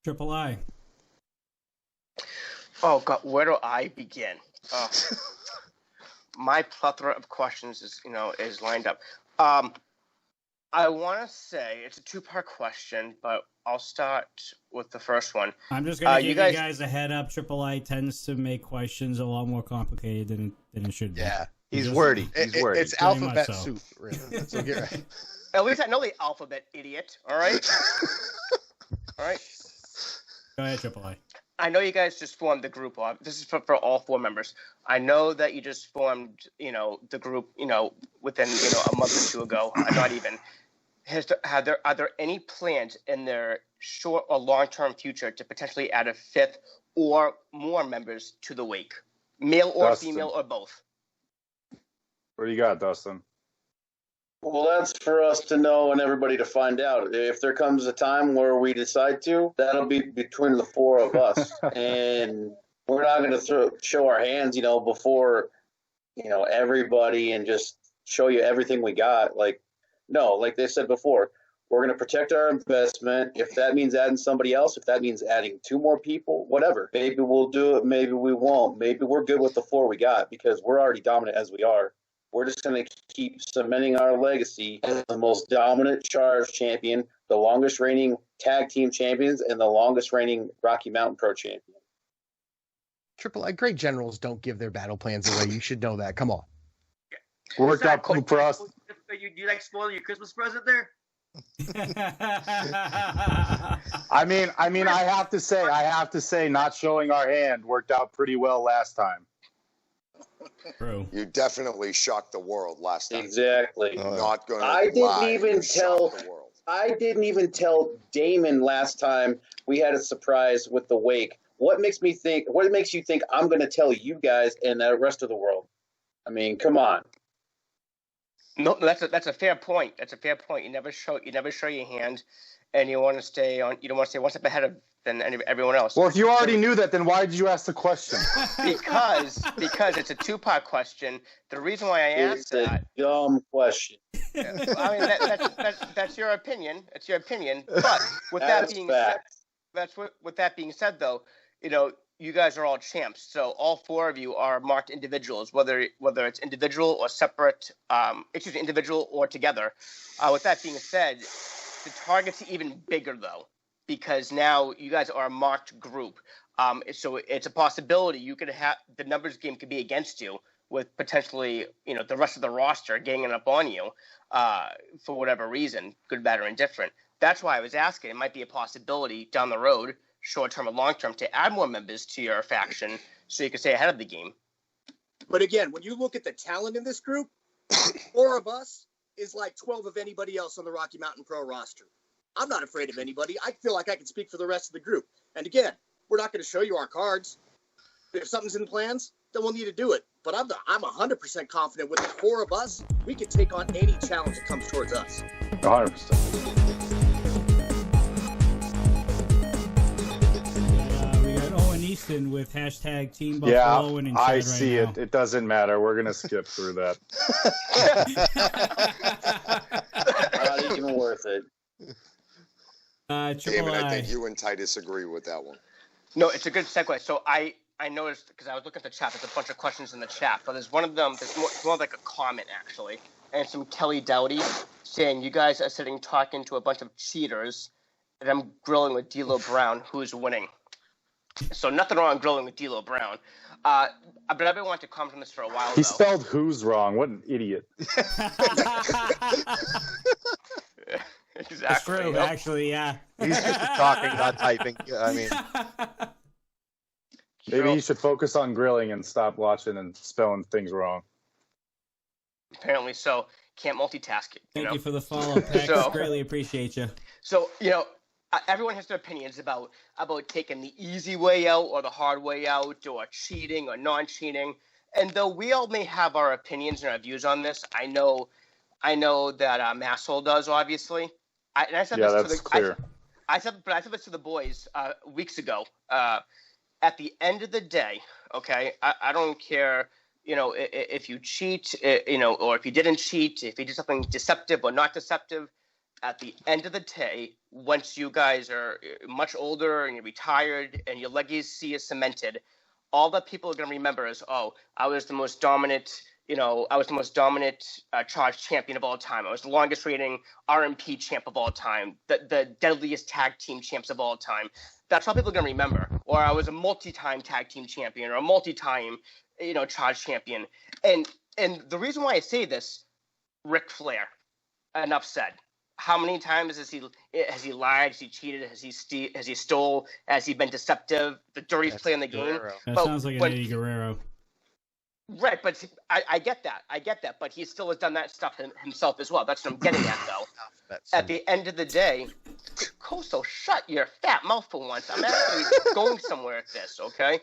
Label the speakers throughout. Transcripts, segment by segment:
Speaker 1: Triple I.
Speaker 2: Oh God, where do I begin? My plethora of questions is lined up. I want to say it's a two-part question, but I'll start with the first one.
Speaker 1: I'm just gonna give you guys a head up. Triple I tends to make questions a lot more complicated than it should be.
Speaker 3: Yeah, he's wordy. It's alphabet soup, really. So get right.
Speaker 2: At least I know the alphabet, idiot. All right. All right.
Speaker 1: Go ahead, Triple I.
Speaker 2: I know you guys just formed the group. This is for all four members. I know that you just formed, the group, within, a month or two ago. Not even. Are there any plans in their short or long-term future to potentially add a fifth or more members to the wake, male or
Speaker 4: Dustin.
Speaker 2: female or both?
Speaker 4: What do you got, Dustin?
Speaker 5: Well, that's for us to know and everybody to find out. If there comes a time where we decide to, that'll be between the four of us. And we're not going to show our hands, before, everybody and just show you everything we got. No, like they said before, we're going to protect our investment. If that means adding somebody else, if that means adding two more people, whatever. Maybe we'll do it. Maybe we won't. Maybe we're good with the four we got because we're already dominant as we are. We're just going to keep cementing our legacy as the most dominant charge champion, the longest reigning tag team champions, and the longest reigning Rocky Mountain Pro champion.
Speaker 3: Triple I, great generals don't give their battle plans away. You should know that. Come on.
Speaker 4: Worked out for us.
Speaker 6: You like spoil your Christmas present there?
Speaker 4: I mean, I have to say, not showing our hand worked out pretty well last time.
Speaker 1: True.
Speaker 7: You definitely shocked the world last time.
Speaker 5: Exactly.
Speaker 7: Not going to.
Speaker 5: I didn't even tell Damon last time we had a surprise with the wake. What makes you think I'm going to tell you guys and the rest of the world? I mean, come on.
Speaker 2: No, that's a fair point. That's a fair point. You never show your hand, and you want to stay on. You don't want to stay one step ahead than everyone else.
Speaker 4: Well, if you already knew that, then why did you ask the question?
Speaker 2: Because it's a two-part question. The reason why I asked that.
Speaker 5: It's a dumb question.
Speaker 2: I mean, that's your opinion. It's your opinion. But with that being said, though, you guys are all champs. So all four of you are marked individuals, whether it's individual or separate. Individual or together. With that being said, the target's even bigger though, because now you guys are a marked group. So it's a possibility you could have the numbers game could be against you with potentially, the rest of the roster ganging up on you for whatever reason, good, bad, or indifferent. That's why I was asking. It might be a possibility down the road, short-term or long-term, to add more members to your faction so you can stay ahead of the game.
Speaker 6: But again, when you look at the talent in this group, 4 of us is like 12 of anybody else on the Rocky Mountain Pro roster. I'm not afraid of anybody. I feel like I can speak for the rest of the group. And again, we're not going to show you our cards. If something's in the plans, then we'll need to do it. But I'm 100% confident with the 4 of us, we can take on any challenge that comes towards us.
Speaker 4: 100%.
Speaker 1: Easton with hashtag Team Buffalo and
Speaker 4: I see it. It doesn't matter. We're gonna skip through that.
Speaker 5: Not even worth it.
Speaker 7: David, I think you and Titus agree with that one.
Speaker 2: No, it's a good segue. So I noticed, because I was looking at the chat, there's a bunch of questions in the chat, but there's one of them, it's more like a comment actually, and it's from Kelly Dowdy saying, you guys are sitting talking to a bunch of cheaters, and I'm grilling with D'Lo Brown, who's winning. So nothing wrong grilling with D'Lo Brown. But I've been wanting to comment on this for a while,
Speaker 4: He spelled who's wrong. What an idiot.
Speaker 2: Exactly.
Speaker 1: That's true, actually, yeah.
Speaker 3: He's just talking, not typing. I mean,
Speaker 4: maybe he should focus on grilling and stop watching and spelling things wrong.
Speaker 2: Apparently so. Can't multitask it.
Speaker 1: Thank you for the follow, Pax. Greatly appreciate you.
Speaker 2: So, everyone has their opinions about taking the easy way out or the hard way out or cheating or non-cheating. And though we all may have our opinions and our views on this, I know that Masshole does, obviously. I said this to the boys weeks ago. At the end of the day, okay, I don't care, if you cheat, or if you didn't cheat, if you did something deceptive or not deceptive. at the end of the day, once you guys are much older and you're retired and your legacy is cemented, all that people are going to remember is, oh, I was the most dominant, charge champion of all time. I was the longest reigning RMP champ of all time, the deadliest tag team champs of all time. That's all people are going to remember. Or I was a multi-time tag team champion or a multi-time, charge champion. And the reason why I say this, Ric Flair, enough said. How many times has he lied? Has he cheated? Has he stole? Has he been deceptive? The dirtiest play in the game.
Speaker 1: That sounds like an Eddie Guerrero.
Speaker 2: Right, but I get that. But he still has done that stuff himself as well. That's what I'm getting at, though. At the end of the day, Coastal, shut your fat mouth for once. I'm actually going somewhere with this, okay?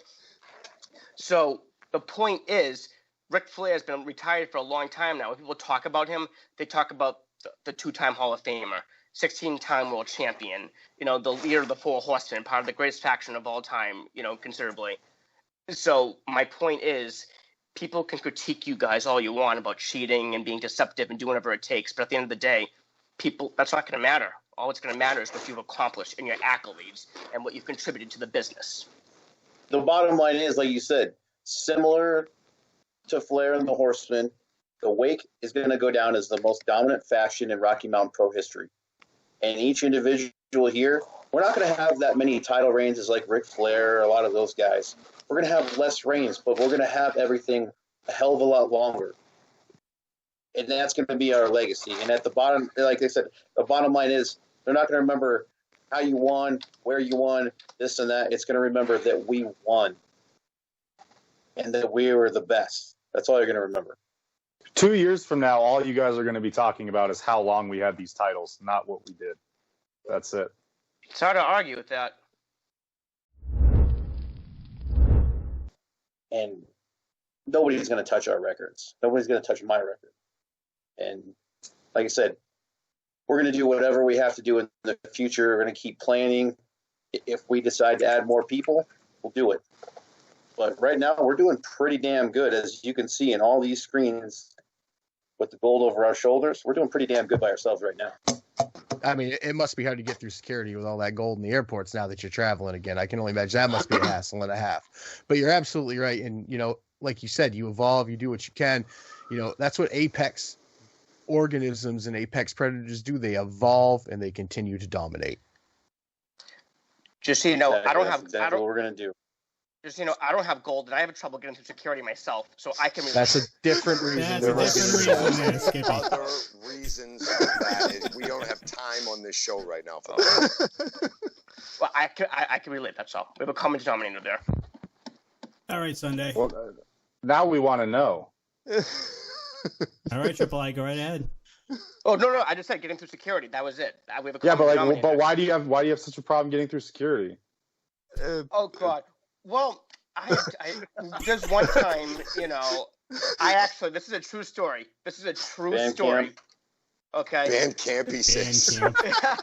Speaker 2: So the point is, Ric Flair has been retired for a long time now. When people talk about him, they talk about the two-time Hall of Famer, 16-time world champion, the leader of the Four Horsemen, part of the greatest faction of all time, considerably. So my point is, people can critique you guys all you want about cheating and being deceptive and doing whatever it takes, but at the end of the day, that's not going to matter. All it's going to matter is what you've accomplished and your accolades and what you've contributed to the business.
Speaker 5: The bottom line is, like you said, similar to Flair and the Horsemen, the Wake is going to go down as the most dominant faction in Rocky Mountain Pro history. And each individual here, we're not going to have that many title reigns as like Ric Flair or a lot of those guys. We're going to have less reigns, but we're going to have everything a hell of a lot longer. And that's going to be our legacy. And at the bottom, like I said, the bottom line is they're not going to remember how you won, where you won, this and that. It's going to remember that we won and that we were the best. That's all you're going to remember.
Speaker 4: 2 years from now, all you guys are going to be talking about is how long we had these titles, not what we did. That's it.
Speaker 2: It's hard to argue with that.
Speaker 5: And nobody's going to touch our records. Nobody's going to touch my record. And like I said, we're going to do whatever we have to do in the future. We're going to keep planning. If we decide to add more people, we'll do it. But right now, we're doing pretty damn good. As you can see in all these screens with the gold over our shoulders, we're doing pretty damn good by ourselves right now.
Speaker 3: I mean, it must be hard to get through security with all that gold in the airports now that you're traveling again. I can only imagine that must be a hassle and a half. But you're absolutely right. And, like you said, you evolve, you do what you can. That's what apex organisms and apex predators do. They evolve and they continue to dominate.
Speaker 2: Just so you know,
Speaker 5: Exactly.
Speaker 2: I don't
Speaker 5: That's
Speaker 2: have
Speaker 5: exactly what we're going to do.
Speaker 2: Just I don't have gold, and I have trouble getting through security myself, so I can.
Speaker 3: That's a different reason.
Speaker 1: That's a different reason, Skippy.
Speaker 7: Other reasons for that is we don't have time on this show right now for that.
Speaker 2: Well, I can relate. That's all. We have a common denominator there.
Speaker 1: All right, Sunday.
Speaker 4: Well, now we want to know.
Speaker 1: All right, Triple I, go right ahead.
Speaker 2: Oh no! I just said getting through security. That was it. We have a
Speaker 4: Yeah,
Speaker 2: common
Speaker 4: but
Speaker 2: denominator.
Speaker 4: why do you have such a problem getting through security?
Speaker 2: Oh God. Well, there's one time, this is a true story. This is a true story.
Speaker 5: Camp.
Speaker 2: Okay.
Speaker 7: Band camp, he says.
Speaker 1: Band camp.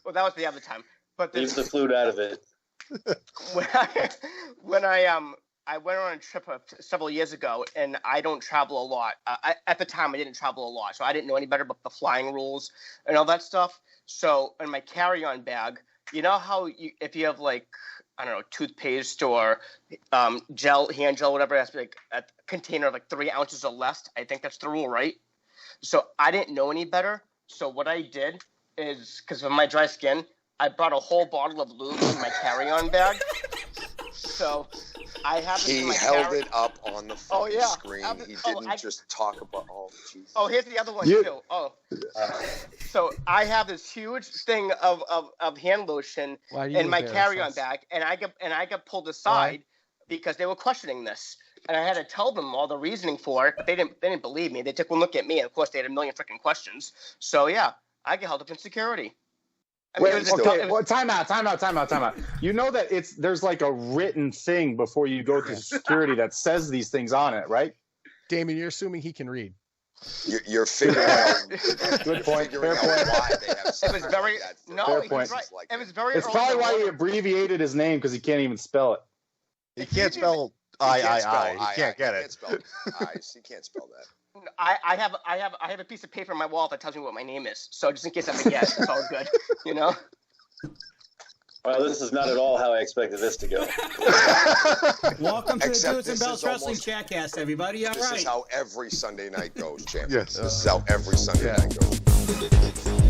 Speaker 2: Well, that was the other time. But
Speaker 5: Leave the flute out of it.
Speaker 2: when I went on a trip several years ago, and I don't travel a lot. At the time, I didn't travel a lot, so I didn't know any better about the flying rules and all that stuff. So in my carry-on bag, you know how if you have toothpaste or hand gel, whatever, it has to be like a container of 3 ounces or less. I think that's the rule, right? So I didn't know any better. So what I did is, because of my dry skin, I brought a whole bottle of lube in my carry-on bag. So I have it in my
Speaker 7: held it up on the fucking screen. He didn't
Speaker 2: I
Speaker 7: just talk about. Oh, Jesus.
Speaker 2: Oh, here's the other one too. Oh, so I have this huge thing of hand lotion in my carry-on bag, and I got pulled aside because they were questioning this, and I had to tell them all the reasoning for it, but they didn't believe me. They took one look at me, and of course they had a million freaking questions. So yeah, I get held up in security.
Speaker 4: Time out. You know that there's like a written thing before you go through security that says these things on it, right?
Speaker 3: Damon, you're assuming he can read.
Speaker 7: You're figuring out.
Speaker 4: Good point. Fair point.
Speaker 7: Why they have
Speaker 2: It was very
Speaker 4: Fair point.
Speaker 2: right.
Speaker 7: Like
Speaker 2: it was very.
Speaker 4: It's probably why he abbreviated his name because he can't even spell it.
Speaker 8: He can't spell I. He can't get
Speaker 7: He
Speaker 8: it.
Speaker 7: can't spell eyes. He can't spell that.
Speaker 2: I have a piece of paper in my wallet that tells me what my name is. So just in case I forget, it's all good. You know.
Speaker 5: Well, this is not at all how I expected this to go.
Speaker 1: Welcome to
Speaker 7: Except
Speaker 1: the Dudes and
Speaker 7: this
Speaker 1: Bells
Speaker 7: is
Speaker 1: Wrestling
Speaker 7: almost-
Speaker 1: Chatcast, everybody. All
Speaker 7: This
Speaker 1: right.
Speaker 7: is how every Sunday night goes, champ.
Speaker 3: Yes.
Speaker 7: This is how every Sunday
Speaker 3: Yeah.
Speaker 7: night goes.